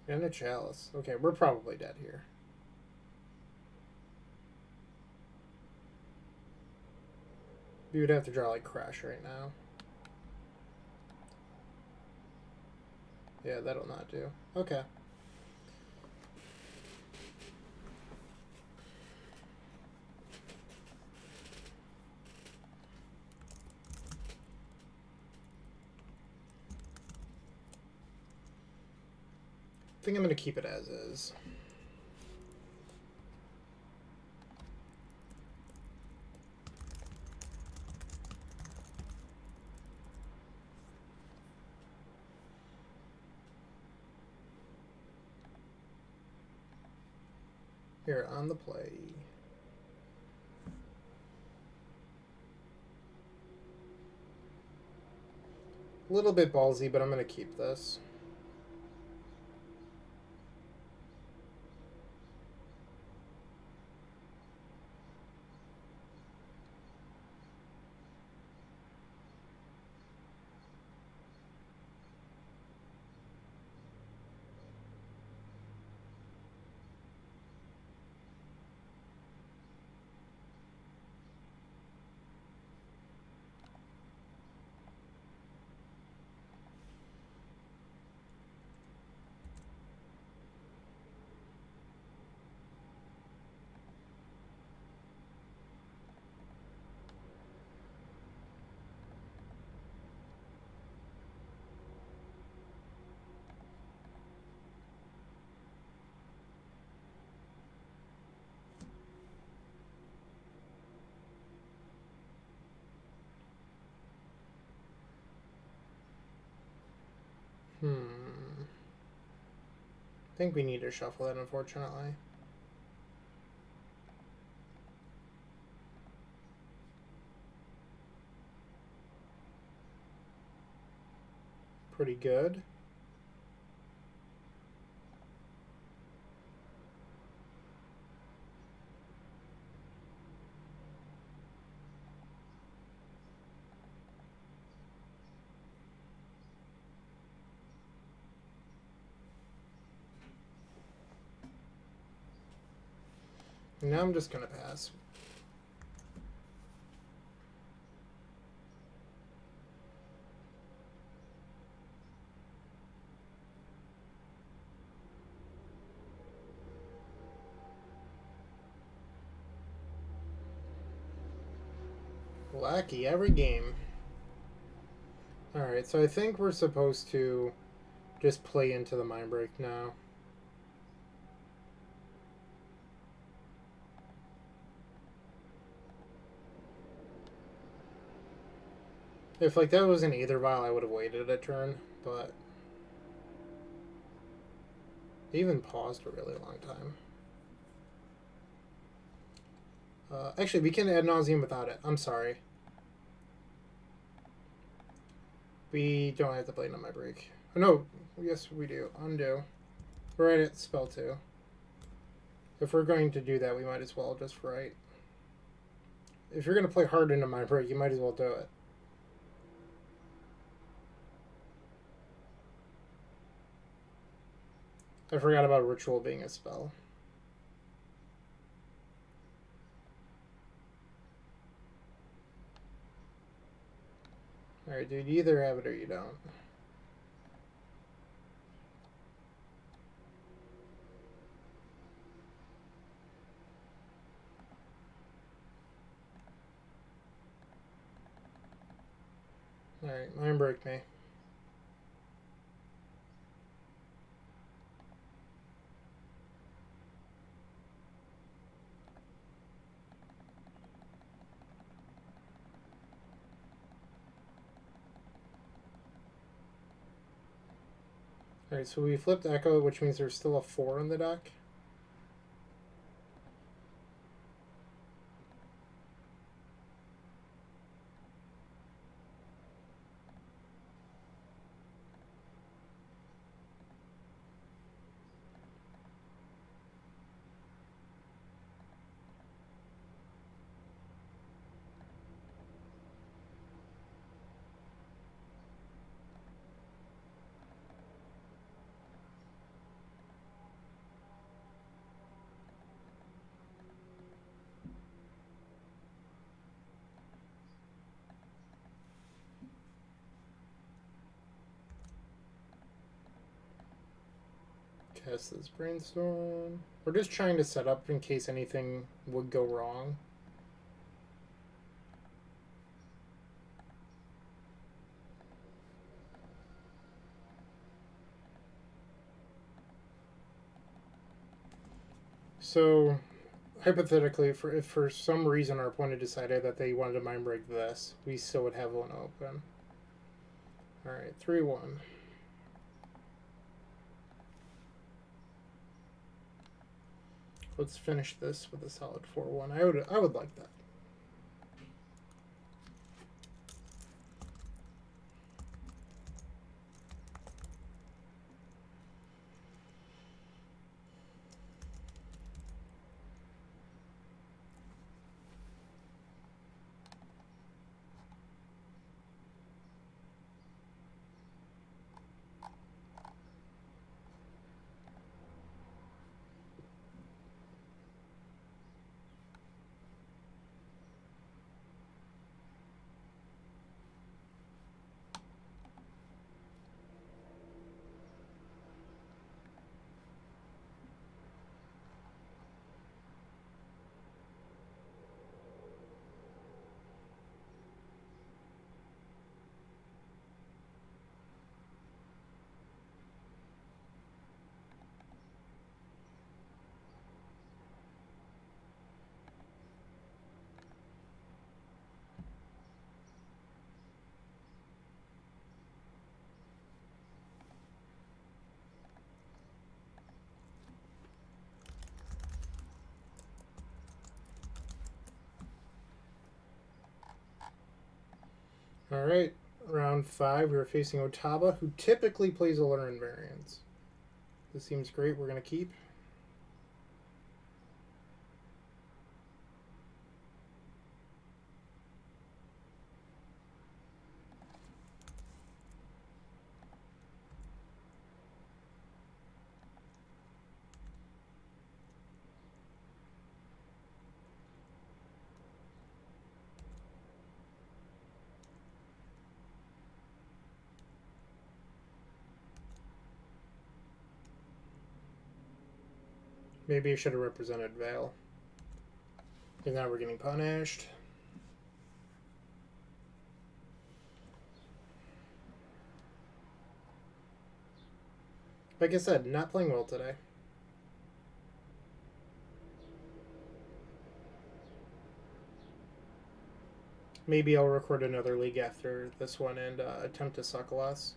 And a Chalice. Okay, we're probably dead here. We would have to draw like Crash right now. Yeah, that'll not do. Okay. I think I'm going to keep it as is. Here, on the play. A little bit ballsy, but I'm going to keep this. I think we need to shuffle that, unfortunately. Pretty good. Now I'm just gonna pass. Lackey every game. Alright, so I think we're supposed to just play into the Mind Break now. If like that was an Aether Vial, I would have waited a turn, but even paused a really long time. Actually, we can Ad Nauseam without it. I'm sorry. We don't have to play into my break. Oh, no, yes we do. Undo. We're right at spell 2. If we're going to do that, we might as well just write. If you're going to play hard into my break, you might as well do it. I forgot about Ritual being a spell. Alright, dude, you either have it or you don't. Alright, mind break me. Alright, so we flipped Echo, which means there's still a 4 on the deck. Cast this brainstorm. We're just trying to set up in case anything would go wrong. So, hypothetically, if for some reason our opponent decided that they wanted to mind break this, we still would have one open. Alright, 3-1. Let's finish this with a solid 4-1. I would like that. Alright, round 5, we're facing Otaba, who typically plays Allure Invariants. This seems great, we're going to keep. Maybe I should have represented Veil. And now we're getting punished. Like I said, not playing well today. Maybe I'll record another league after this one and attempt to suck less.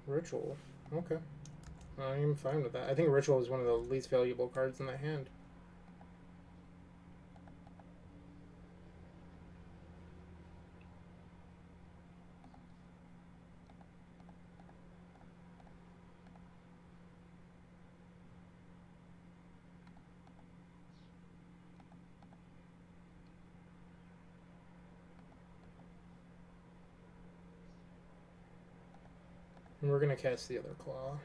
Ritual. Okay. I'm fine with that. I think Ritual is one of the least valuable cards in the hand. And we're going to cast the other claw.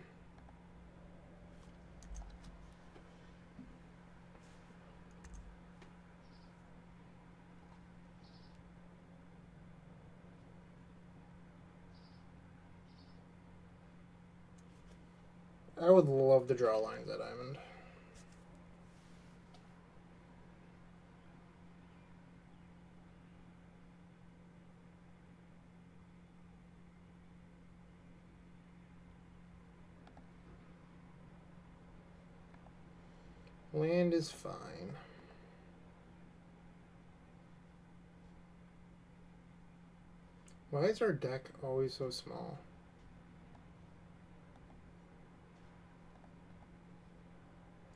I would love to draw lines at diamond. Land is fine. Why is our deck always so small?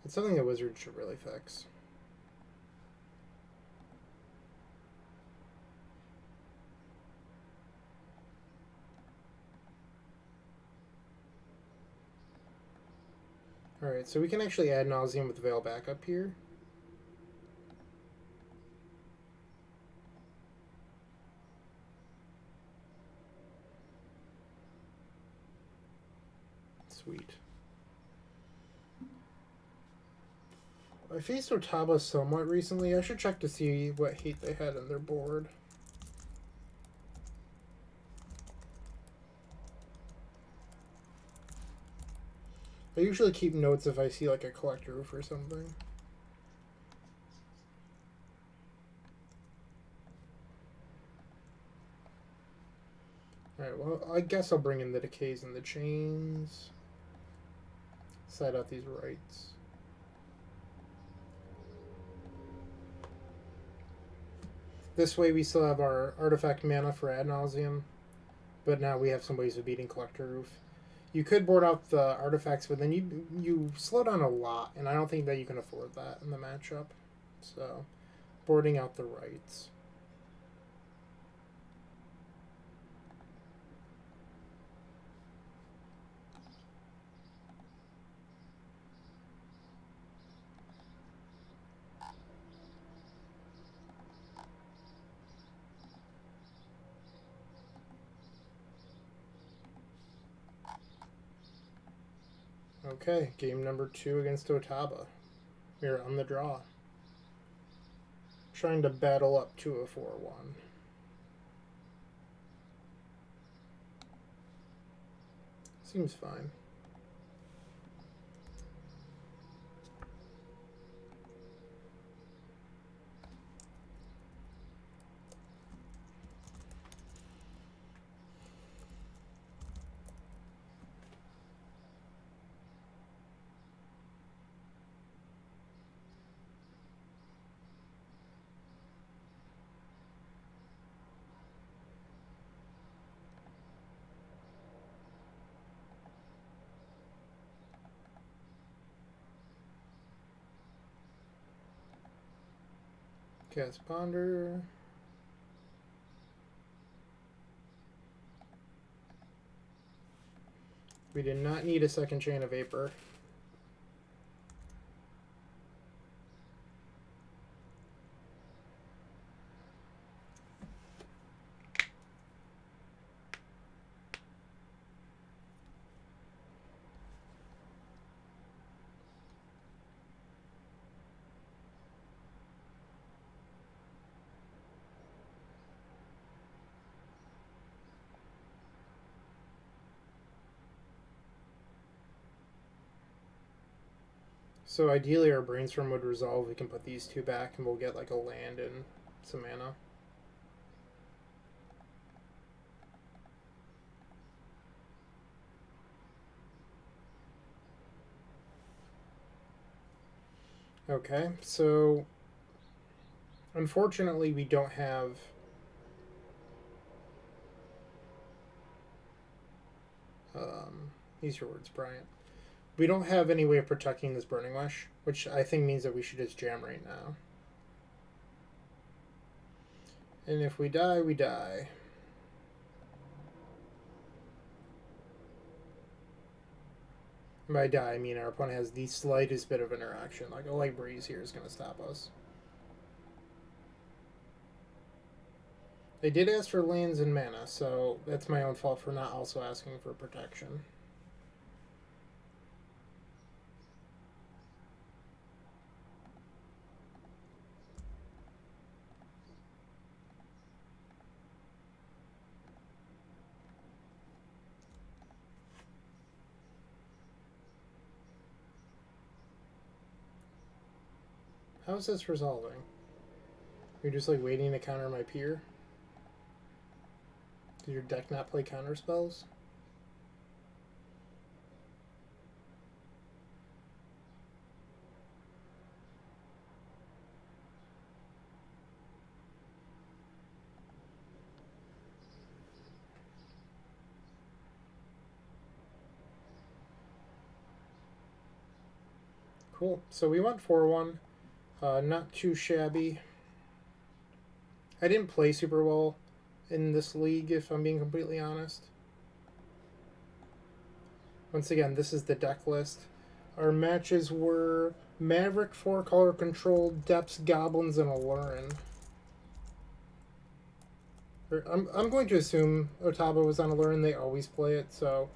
It's something that Wizards should really fix. Alright, so we can actually add Nauseam with Veil back up here. Sweet. I faced Otaba somewhat recently. I should check to see what hate they had on their board. I usually keep notes if I see like a collector roof or something. Alright, well, I guess I'll bring in the decays and the chains. Side out these rights. This way we still have our artifact mana for ad nauseam, but now we have some ways of beating collector roof. You could board out the artifacts, but then you slow down a lot, and I don't think that you can afford that in the matchup. So, boarding out the rights. Okay, game number 2 against Otaba. We're on the draw. Trying to battle up to a 4-1. Seems fine. Cast Ponder. We did not need a second Chain of Vapor. So ideally our Brainstorm would resolve. We can put these two back and we'll get like a land and some mana. Okay, so unfortunately we don't have use your words, Bryant. We don't have any way of protecting this Burning Wish, which I think means that we should just jam right now. And if we die, we die. And by die, I mean our opponent has the slightest bit of interaction. Like a light breeze here is going to stop us. They did ask for lands and mana, so that's my own fault for not also asking for protection. How is this resolving? You're just like waiting to counter my Pier? Did your deck not play counter spells? Cool. So we went 4-1. Not too shabby. I didn't play super well in this league, if I'm being completely honest. Once again, this is the deck list. Our matches were Maverick, 4-color control, Depths, Goblins, and Alurin. I'm going to assume Otaba was on Alurin. They always play it, so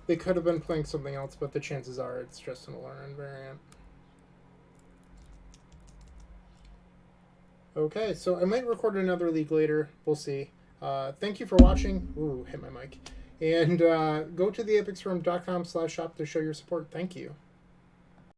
they could have been playing something else, but the chances are it's just an Alurin variant. Okay, so I might record another league later. We'll see. Thank you for watching. Ooh, hit my mic. And go to theepicsforum.com/shop to show your support. Thank you.